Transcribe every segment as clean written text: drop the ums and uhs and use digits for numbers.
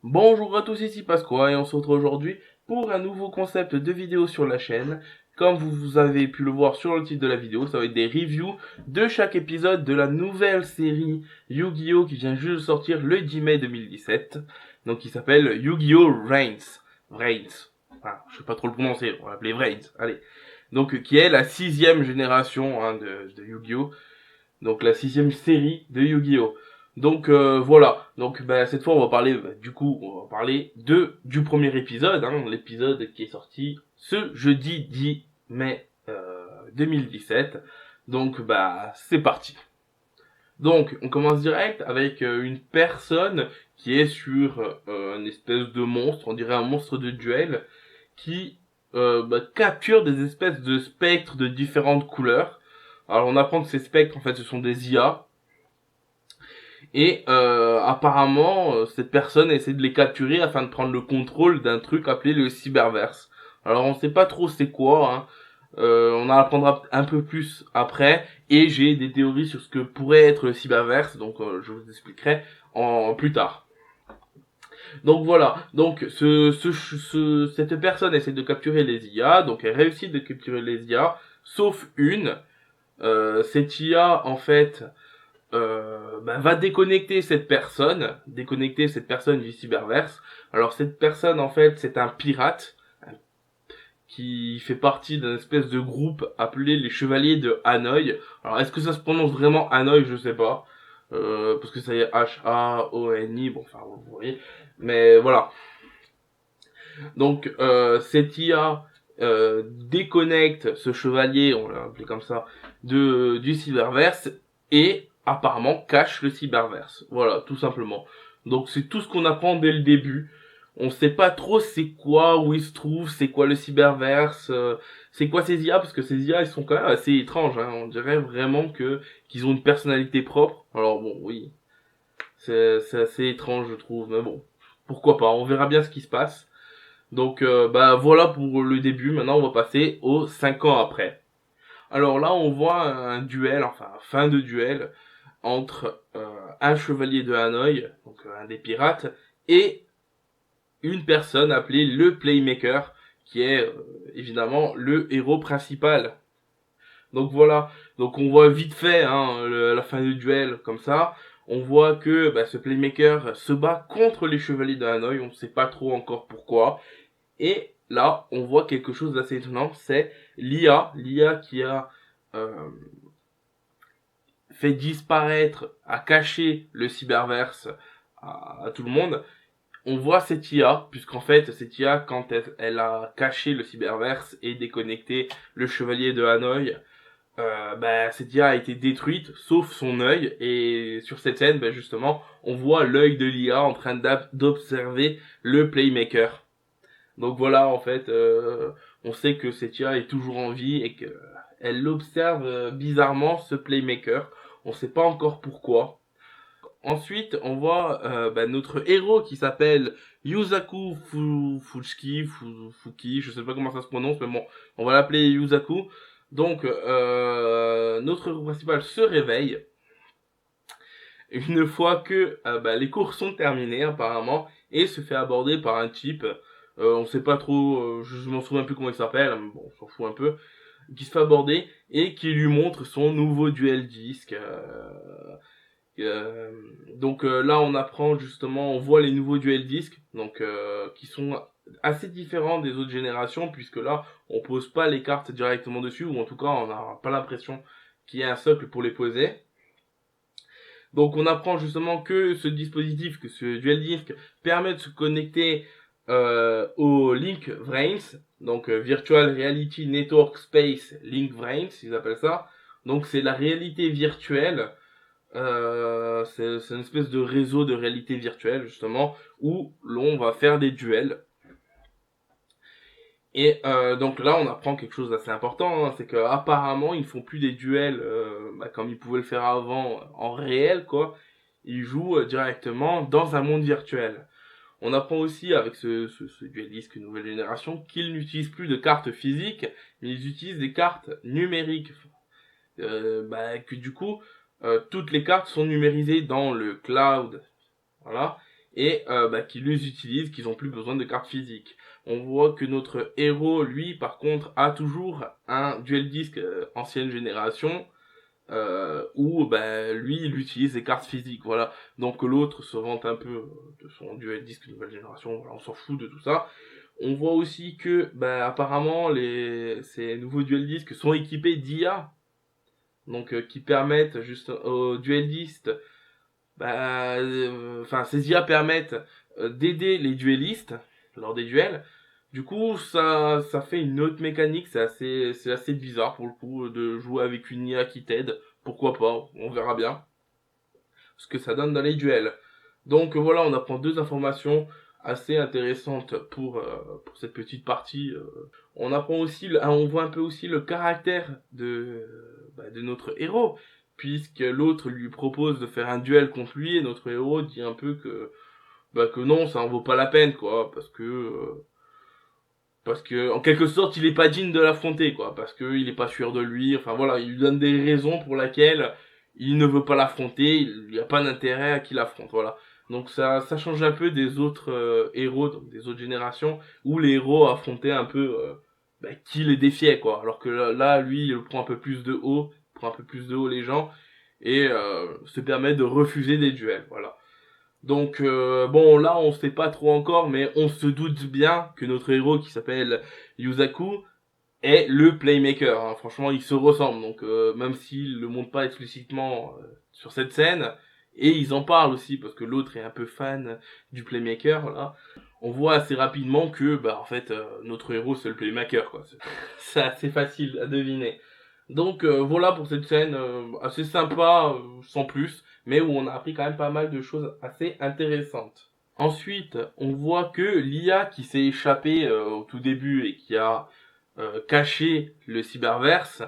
Bonjour à tous, ici Pasqua et on se retrouve aujourd'hui pour un nouveau concept de vidéo sur la chaîne. Comme vous avez pu le voir sur le titre de la vidéo, ça va être des reviews de chaque épisode de la nouvelle série Yu-Gi-Oh! Qui vient juste de sortir le 10 mai 2017. Donc qui s'appelle Yu-Gi-Oh! Reigns. Enfin, je sais pas trop le prononcer, on va l'appeler Reigns. Allez. Donc qui est la 6e génération de Yu-Gi-Oh! Donc la 6e série de Yu-Gi-Oh! Donc voilà, donc cette fois on va parler on va parler du premier épisode, l'épisode qui est sorti ce jeudi 10 mai 2017. Donc c'est parti. Donc on commence direct avec une personne qui est sur une espèce de monstre, on dirait un monstre de duel, qui capture des espèces de spectres de différentes couleurs. Alors on apprend que ces spectres en fait ce sont des IA. Et apparemment, cette personne essaie de les capturer afin de prendre le contrôle d'un truc appelé le cyberverse. Alors on sait pas trop c'est quoi, hein. On en apprendra un peu plus après. Et j'ai des théories sur ce que pourrait être le cyberverse, donc je vous expliquerai en plus tard. Donc voilà, donc cette personne essaie de capturer les IA, donc elle réussit de capturer les IA, sauf une. Cette IA en fait va déconnecter cette personne du cyberverse. Alors cette personne en fait c'est un pirate qui fait partie d'un espèce de groupe appelé les Chevaliers de Hanoï. Alors est-ce que ça se prononce vraiment Hanoï, je sais pas. Parce que ça y est H-A-O-N-I, bon enfin vous voyez. Mais voilà. Donc cette IA déconnecte ce chevalier, on l'a appelé comme ça, du cyberverse et apparemment cache le cyberverse. Voilà, tout simplement. Donc c'est tout ce qu'on apprend dès le début. On sait pas trop c'est quoi, où il se trouve, c'est quoi le cyberverse, c'est quoi ces IA, parce que ces IA ils sont quand même assez étranges. On dirait vraiment qu'ils ont une personnalité propre. Alors bon, oui, c'est assez étrange je trouve, mais bon, pourquoi pas. On verra bien ce qui se passe. Donc voilà pour le début, maintenant on va passer aux 5 ans après. Alors là on voit un duel, enfin fin de duel, entre un chevalier de Hanoï, donc un des pirates, et une personne appelée le Playmaker, qui est évidemment le héros principal. Donc voilà, donc on voit vite fait la fin du duel comme ça. On voit que ce Playmaker se bat contre les chevaliers de Hanoï, on ne sait pas trop encore pourquoi. Et là, on voit quelque chose d'assez étonnant, c'est l'IA qui a euh, fait disparaître, a caché le cyberverse à tout le monde. On voit cette IA, puisqu'en fait, cette IA, quand elle a caché le cyberverse et déconnecté le chevalier de Hanoï, cette IA a été détruite, sauf son œil. Et sur cette scène, justement, on voit l'œil de l'IA en train d'observer le Playmaker. Donc voilà, en fait, on sait que cette IA est toujours en vie et qu'elle observe bizarrement ce Playmaker. On sait pas encore pourquoi. Ensuite, on voit notre héros qui s'appelle Yusaku Fuki, je sais pas comment ça se prononce, mais bon, on va l'appeler Yusaku. Donc, notre héros principal se réveille une fois que les cours sont terminés apparemment et se fait aborder par un type, on sait pas trop, je m'en souviens plus comment il s'appelle, mais bon, on s'en fout un peu, qui se fait aborder et qui lui montre son nouveau duel disque. Euh, là on apprend justement, on voit les nouveaux duel disques, donc qui sont assez différents des autres générations puisque là on pose pas les cartes directement dessus, ou en tout cas on n'a pas l'impression qu'il y ait un socle pour les poser. Donc on apprend justement que ce dispositif, que ce dual disc permet de se connecter au Link Brains, donc Virtual Reality Network Space Link Brains, ils appellent ça. Donc c'est la réalité virtuelle, c'est une espèce de réseau de réalité virtuelle justement où l'on va faire des duels. Et donc là, on apprend quelque chose d'assez important, c'est qu'apparemment, ils font plus des duels comme ils pouvaient le faire avant en réel, quoi. Ils jouent directement dans un monde virtuel. On apprend aussi avec ce duel disque nouvelle génération qu'ils n'utilisent plus de cartes physiques, mais ils utilisent des cartes numériques. Que du coup, toutes les cartes sont numérisées dans le cloud. Voilà. et qui les utilisent, qu'ils n'ont plus besoin de cartes physiques. On voit que notre héros, lui, par contre, a toujours un dual disc ancienne génération, où lui il utilise les cartes physiques, voilà. Donc l'autre se vante un peu de son dual disc nouvelle génération, voilà, on s'en fout de tout ça. On voit aussi que apparemment ces nouveaux dual discs sont équipés d'IA, donc qui permettent juste aux duellistes, ces IA permettent d'aider les duellistes lors des duels. Du coup, ça fait une autre mécanique, c'est assez bizarre pour le coup de jouer avec une IA qui t'aide. Pourquoi pas, on verra bien ce que ça donne dans les duels. Donc voilà, on apprend deux informations assez intéressantes pour cette petite partie. On apprend aussi, on voit un peu aussi le caractère de notre héros, puisque l'autre lui propose de faire un duel contre lui et notre héros dit un peu que non, ça en vaut pas la peine, quoi, parce que en quelque sorte il est pas digne de l'affronter, quoi, parce que il est pas sûr de lui, enfin voilà, il lui donne des raisons pour lesquelles il ne veut pas l'affronter, il n'y a pas d'intérêt à qu'il l'affronte, voilà. Donc ça change un peu des autres héros, donc des autres générations, où les héros affrontaient un peu qui les défiait, quoi, alors que là lui il prend un peu plus de haut, prend un peu plus de haut les gens, et se permet de refuser des duels, voilà. Donc bon, là on sait pas trop encore, mais on se doute bien que notre héros qui s'appelle Yusaku est le playmaker, hein. Franchement ils se ressemblent, donc même s'ils le montrent pas explicitement sur cette scène, et ils en parlent aussi parce que l'autre est un peu fan du playmaker, voilà. On voit assez rapidement que en fait notre héros c'est le playmaker, quoi. C'est assez facile à deviner. Donc voilà pour cette scène assez sympa, sans plus, mais où on a appris quand même pas mal de choses assez intéressantes. Ensuite, on voit que l'IA qui s'est échappée au tout début et qui a caché le cyberverse,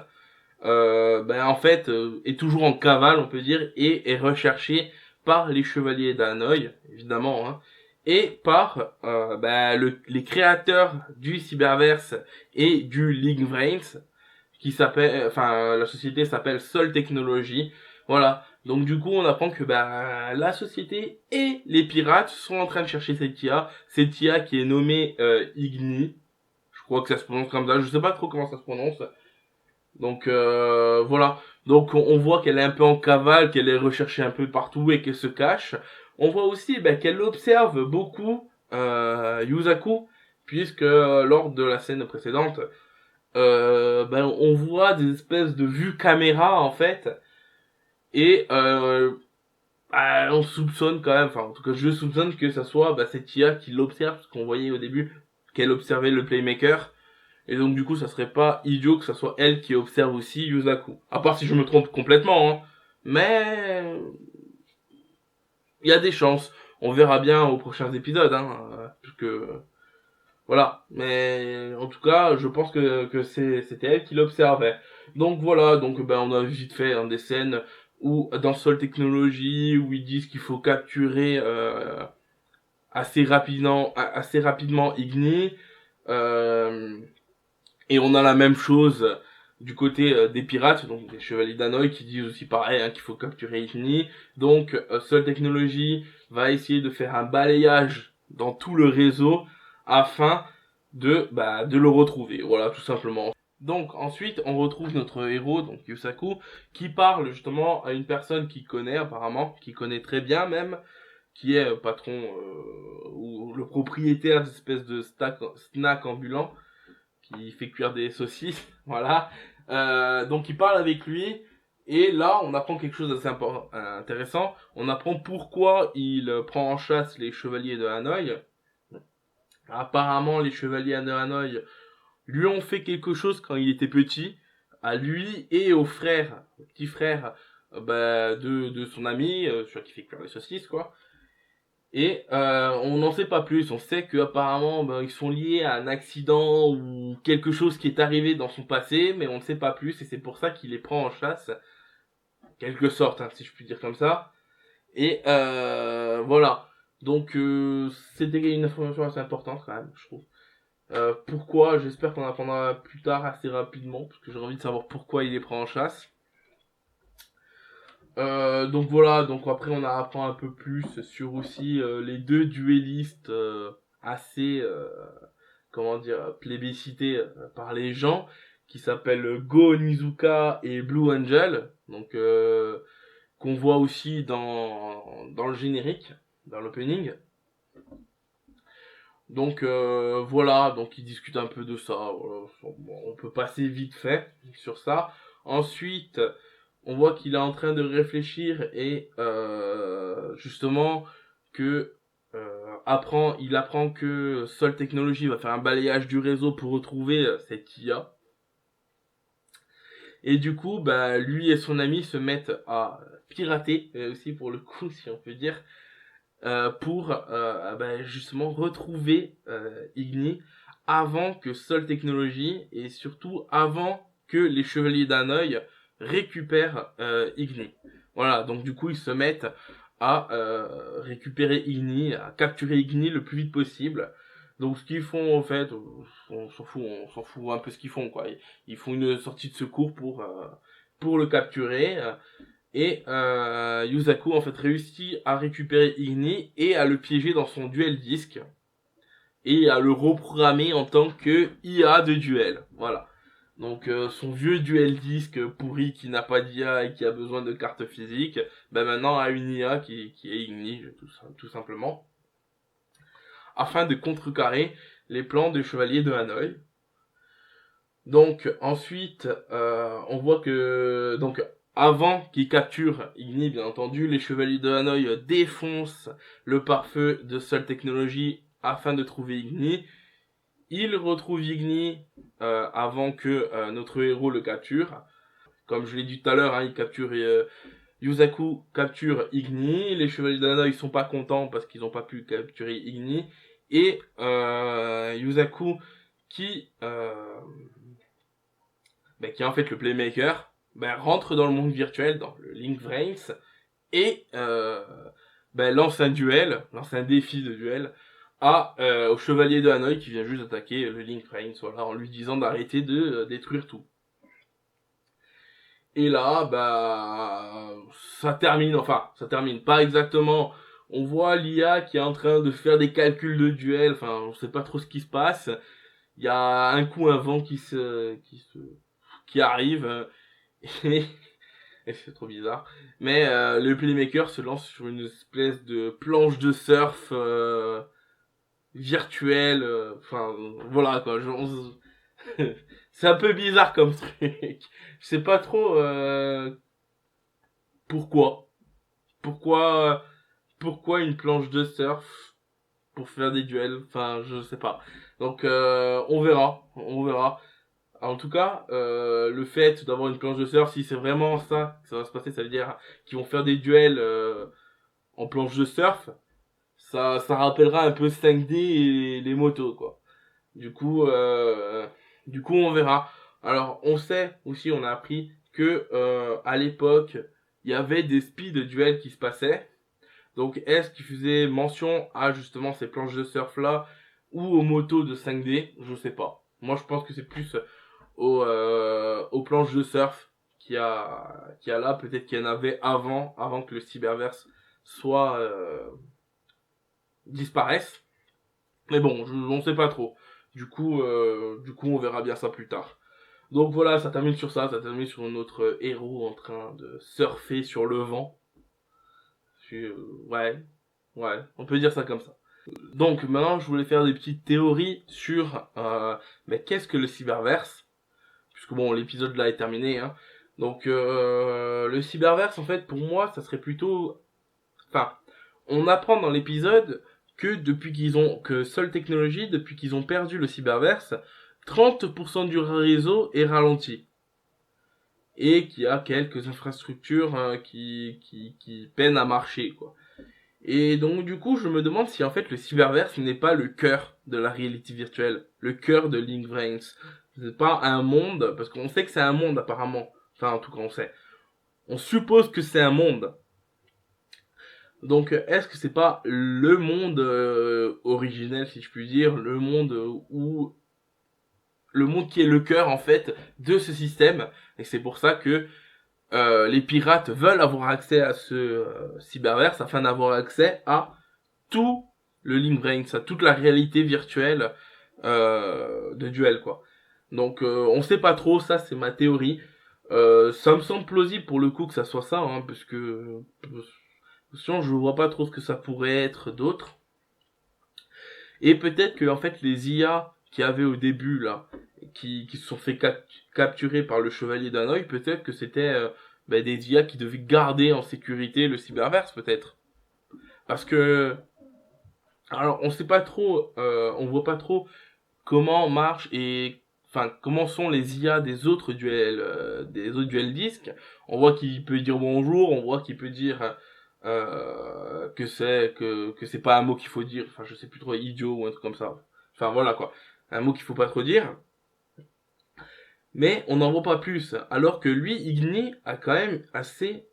en fait, est toujours en cavale, on peut dire, et est recherchée par les chevaliers d'Hanoï, évidemment, hein, et par les créateurs du cyberverse et du League Brains, qui s'appelle, la société s'appelle Sol Technologies. Voilà. Donc du coup, on apprend que la société et les pirates sont en train de chercher cette IA qui est nommée Igni. Je crois que ça se prononce comme ça. Je sais pas trop comment ça se prononce. Donc voilà. Donc on voit qu'elle est un peu en cavale, qu'elle est recherchée un peu partout et qu'elle se cache. On voit aussi qu'elle observe beaucoup Yusaku, puisque lors de la scène précédente, on voit des espèces de vues caméra en fait, et on soupçonne quand même, enfin en tout cas je soupçonne que ça soit cette IA qui l'observe, parce qu'on voyait au début qu'elle observait le playmaker, et donc du coup ça serait pas idiot que ça soit elle qui observe aussi Yusaku, à part si je me trompe complètement, hein. Mais il y a des chances, on verra bien aux prochains épisodes, hein, parce que voilà, mais en tout cas, je pense que c'était elle qui l'observait. Donc voilà, donc on a vite fait des scènes où dans Sol Technologies où ils disent qu'il faut capturer assez rapidement Igni, euh, et on a la même chose du côté des pirates, donc des chevaliers d'Hanoï qui disent aussi pareil, hein, qu'il faut capturer Igni. Donc Sol Technologies va essayer de faire un balayage dans tout le réseau afin de le retrouver, voilà, tout simplement. Donc ensuite on retrouve notre héros, donc Yusaku, qui parle justement à une personne qu'il connaît apparemment, qui connaît très bien même, qui est patron ou le propriétaire d'espèce de snack ambulant qui fait cuire des saucisses, voilà. Donc il parle avec lui, et là on apprend quelque chose d'assez intéressant. On apprend pourquoi il prend en chasse les chevaliers de Hanoï. Apparemment les chevaliers de Hanoï lui ont fait quelque chose quand il était petit, à lui et au frère, au petit frère de son ami, celui qui fait cuire les saucisses, quoi. Et on n'en sait pas plus. On sait qu'apparemment ils sont liés à un accident ou quelque chose qui est arrivé dans son passé, mais on ne sait pas plus, et c'est pour ça qu'il les prend en chasse, quelque sorte, hein, si je puis dire comme ça. Et voilà. Donc c'était une information assez importante quand même, je trouve. Pourquoi? J'espère qu'on apprendra plus tard assez rapidement, parce que j'ai envie de savoir pourquoi il les prend en chasse. Donc voilà, donc après on apprend un peu plus sur aussi les deux duellistes assez, comment dire, plébiscités par les gens, qui s'appellent Go Onizuka et Blue Angel, donc qu'on voit aussi dans le générique, dans l'opening. Donc voilà, donc ils discutent un peu de ça. Voilà. Bon, on peut passer vite fait sur ça. Ensuite, on voit qu'il est en train de réfléchir et justement que il apprend que Sol Technologies va faire un balayage du réseau pour retrouver cette IA. Et du coup, bah, lui et son ami se mettent à pirater, aussi pour le coup, si on peut dire, pour bah, justement retrouver Igni avant que Sol Technologies et surtout avant que les Chevaliers d'un œil récupèrent Igni. Voilà, donc du coup ils se mettent à récupérer Igni, à capturer Igni le plus vite possible. Donc ce qu'ils font en fait, on s'en fout un peu ce qu'ils font quoi. Ils font une sortie de secours pour le capturer. Et Yusaku en fait réussit à récupérer Igni et à le piéger dans son duel disque et à le reprogrammer en tant que IA de duel. Voilà. Donc son vieux duel disque pourri qui n'a pas d'IA et qui a besoin de cartes physiques, ben maintenant a une IA qui est Igni tout simplement, afin de contrecarrer les plans des chevaliers de Hanoï. Donc ensuite, on voit que donc avant qu'ils capturent Igni, bien entendu, les chevaliers de Hanoï défoncent le pare-feu de Sol Technologies afin de trouver Igni. Ils retrouvent Igni avant que notre héros le capture. Comme je l'ai dit tout à l'heure, hein, il capture Yusaku capture Igni. Les chevaliers de Hanoï sont pas contents parce qu'ils n'ont pas pu capturer Igni. Et Yusaku qui qui est en fait le playmaker, rentre dans le monde virtuel, dans le Link Vrains, et lance un défi de duel au chevalier de Hanoï qui vient juste attaquer le Link Vrains, voilà, en lui disant d'arrêter de détruire tout. Et là, ça termine pas exactement. On voit l'IA qui est en train de faire des calculs de duel, enfin, on sait pas trop ce qui se passe. Il y a un coup un vent qui arrive, et c'est trop bizarre. Mais le playmaker se lance sur une espèce de planche de surf virtuelle. Enfin, voilà quoi. C'est un peu bizarre comme truc. Je sais pas trop pourquoi. Pourquoi, pourquoi une planche de surf pour faire des duels. Enfin, je sais pas. Donc, on verra. En tout cas, le fait d'avoir une planche de surf, si c'est vraiment ça que ça va se passer, ça veut dire qu'ils vont faire des duels en planche de surf. Ça rappellera un peu 5D et les motos, quoi. Du coup, euh, du coup, on verra. Alors, on sait aussi, on a appris que à l'époque, il y avait des speed duels qui se passaient. Donc, est-ce qu'il faisait mention à justement ces planches de surf là ou aux motos de 5D? Je sais pas. Moi, je pense que c'est plus aux planches de surf qu'il y a là. Peut-être qu'il y en avait avant que le cyberverse soit disparaisse. Mais bon, on sait pas trop. Du coup, on verra bien ça plus tard. Donc voilà, ça termine sur ça. Ça termine sur notre héros en train de surfer sur le vent. Ouais, ouais, on peut dire ça comme ça. Donc maintenant, je voulais faire des petites théories sur qu'est-ce que le cyberverse, puisque bon, l'épisode là est terminé, hein. Donc le cyberverse, en fait, pour moi, ça serait plutôt, enfin, on apprend dans l'épisode que Sol Technologies, depuis qu'ils ont perdu le cyberverse, 30% du réseau est ralenti et qu'il y a quelques infrastructures qui peinent à marcher, quoi. Et donc du coup, je me demande si en fait le cyberverse n'est pas le cœur de la réalité virtuelle, le cœur de Link Vrains. C'est pas un monde, parce qu'on sait que c'est un monde apparemment. Enfin, en tout cas, on sait. On suppose que c'est un monde. Donc, est-ce que c'est pas le monde originel, si je puis dire, le monde qui est le cœur en fait de ce système, et c'est pour ça que les pirates veulent avoir accès à ce cyberverse afin d'avoir accès à tout le Link Brains, à toute la réalité virtuelle de Duel, quoi. Donc on sait pas trop, ça c'est ma théorie. Ça me semble plausible pour le coup que ça soit ça, hein, parce que sinon je vois pas trop ce que ça pourrait être d'autre. Et peut-être que en fait les IA qui avaient au début là, qui se sont fait capturer par le Chevalier d'Hanoï, peut-être que c'était des IA qui devaient garder en sécurité le cyberverse, peut-être. Parce que alors on sait pas trop, on voit pas trop comment marche et enfin comment sont les IA des autres duels disques. On voit qu'il peut dire bonjour, on voit qu'il peut dire que c'est pas un mot qu'il faut dire, enfin je sais plus trop, idiot ou un truc comme ça. Enfin voilà quoi, un mot qu'il faut pas trop dire. Mais on n'en voit pas plus, alors que lui, Igni a quand même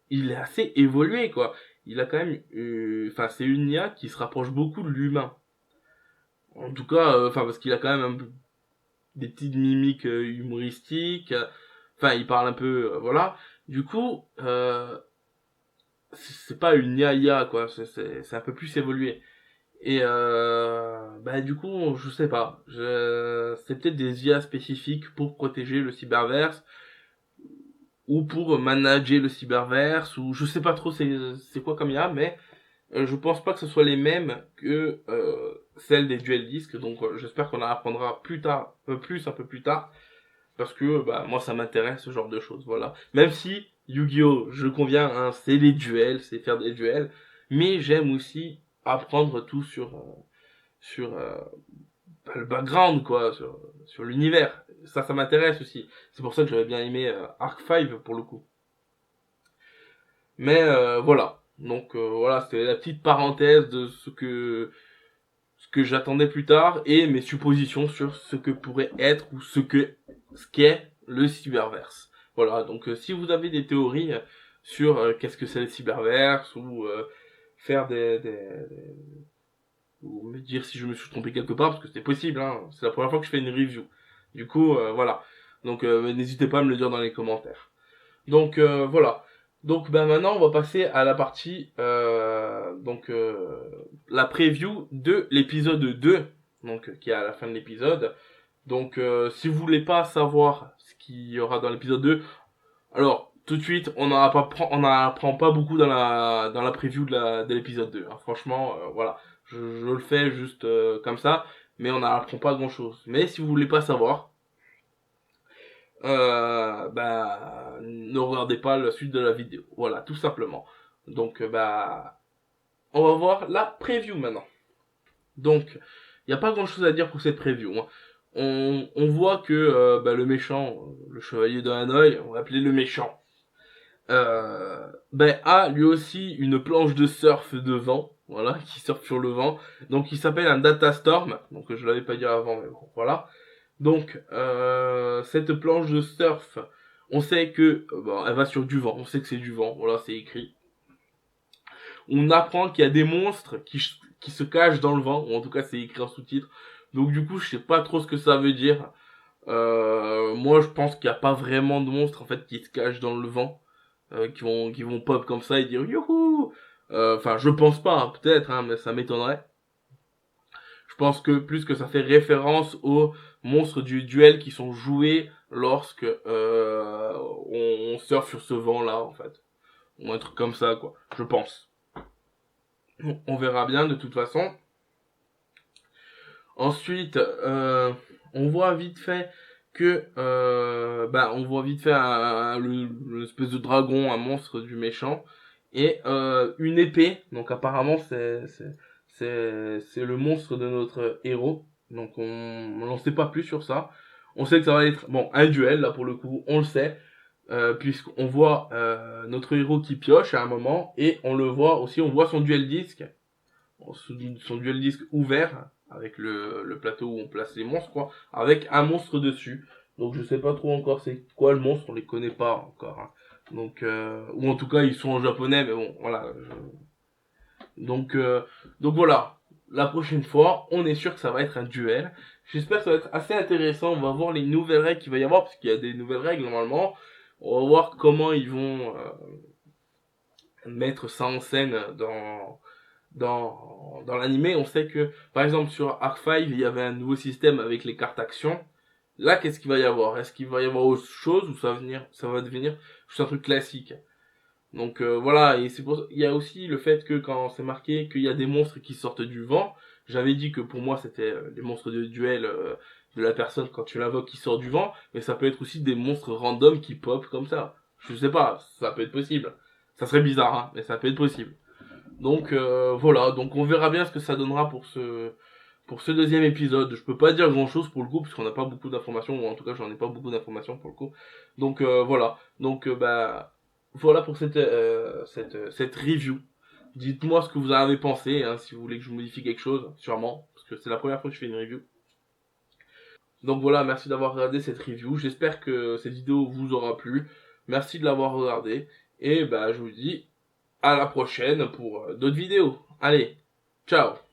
il est assez évolué quoi. Il a quand même, enfin c'est une IA qui se rapproche beaucoup de l'humain. En tout cas, enfin parce qu'il a quand même des petites mimiques humoristiques. Enfin, il parle un peu, voilà. Du coup, c'est pas une IA quoi. C'est un peu plus évolué. Et du coup, je sais pas. C'est peut-être des IA spécifiques pour protéger le cyberverse ou pour manager le cyberverse ou je sais pas trop c'est quoi comme IA, mais je pense pas que ce soit les mêmes que celles des duel disques, donc j'espère qu'on en apprendra plus tard, un peu plus tard, parce que moi ça m'intéresse ce genre de choses, voilà. Même si Yu-Gi-Oh, je conviens, hein, c'est les duels, c'est faire des duels, mais j'aime aussi apprendre tout sur le background quoi, sur l'univers. Ça m'intéresse aussi. C'est pour ça que j'avais bien aimé Arc 5 pour le coup. Mais voilà. Donc voilà, c'était la petite parenthèse de ce que j'attendais plus tard et mes suppositions sur ce que pourrait être ou ce qu'est le cyberverse. Voilà, donc si vous avez des théories sur qu'est-ce que c'est le cyberverse ou faire ou me dire si je me suis trompé quelque part parce que c'est possible, hein. C'est la première fois que je fais une review. Du coup, voilà. Donc n'hésitez pas à me le dire dans les commentaires. Donc voilà. Donc maintenant on va passer à la partie la preview de l'épisode 2, donc qui est à la fin de l'épisode. Donc si vous voulez pas savoir ce qu'il y aura dans l'épisode 2, alors tout de suite on n'en apprend pas beaucoup dans la preview de l'épisode 2, hein. Franchement voilà, je le fais juste comme ça, mais on n'en apprend pas grand chose. Mais si vous voulez pas savoir, ne regardez pas la suite de la vidéo. Voilà, tout simplement. Donc, on va voir la preview maintenant. Donc, il n'y a pas grand chose à dire pour cette preview, hein. On voit que le méchant, le chevalier de Hanoï, on va appeler le méchant, a lui aussi une planche de surf de vent, voilà, qui surfe sur le vent. Donc, il s'appelle un Data Storm. Donc, je l'avais pas dit avant, mais bon, voilà. Donc, cette planche de surf, on sait que elle va sur du vent. On sait que c'est du vent. Voilà, c'est écrit. On apprend qu'il y a des monstres qui se cachent dans le vent. Ou en tout cas, c'est écrit en sous-titre. Donc, du coup, je sais pas trop ce que ça veut dire. Moi, je pense qu'il n'y a pas vraiment de monstres en fait qui se cachent dans le vent, qui vont pop comme ça et dire youhou. Enfin, je pense pas. Hein, peut-être, hein, mais ça m'étonnerait. Je pense que plus que ça fait référence aux monstres du duel qui sont joués lorsque on surfe sur ce vent là en fait, ou un truc comme ça quoi, je pense. On verra bien de toute façon. Ensuite on voit vite fait que on voit vite fait l'espèce de dragon, un monstre du méchant et une épée. Donc apparemment c'est le monstre de notre héros. Donc on n'en sait pas plus sur ça. On sait que ça va être un duel là pour le coup, on le sait, puisqu'on voit notre héros qui pioche à un moment et on le voit aussi, on voit son duel disque, son duel disque ouvert avec le plateau où on place les monstres quoi, avec un monstre dessus. Donc je sais pas trop encore c'est quoi le monstre, on les connaît pas encore, hein. Donc ou en tout cas ils sont en japonais, mais bon voilà. Donc voilà, la prochaine fois, on est sûr que ça va être un duel. J'espère que ça va être assez intéressant. On va voir les nouvelles règles qu'il va y avoir, parce qu'il y a des nouvelles règles normalement. On va voir comment ils vont mettre ça en scène dans l'animé. On sait que, par exemple, sur Arc 5, il y avait un nouveau système avec les cartes actions. Là, qu'est-ce qu'il va y avoir? Est-ce qu'il va y avoir autre chose ou ça va devenir juste un truc classique? Donc voilà, et il y a aussi le fait que quand c'est marqué qu'il y a des monstres qui sortent du vent, j'avais dit que pour moi c'était des monstres de duel de la personne quand tu l'invoques qui sort du vent, mais ça peut être aussi des monstres random qui pop comme ça. Je sais pas, ça peut être possible. Ça serait bizarre, hein, mais ça peut être possible. Donc voilà, donc on verra bien ce que ça donnera pour ce deuxième épisode. Je peux pas dire grand chose pour le coup, parce qu'on n'a pas beaucoup d'informations, ou en tout cas j'en ai pas beaucoup d'informations pour le coup. Donc voilà, donc bah voilà pour cette review. Dites-moi ce que vous en avez pensé, hein, si vous voulez que je modifie quelque chose, sûrement, parce que c'est la première fois que je fais une review. Donc voilà, merci d'avoir regardé cette review. J'espère que cette vidéo vous aura plu. Merci de l'avoir regardé. Et bah je vous dis à la prochaine pour d'autres vidéos. Allez, ciao!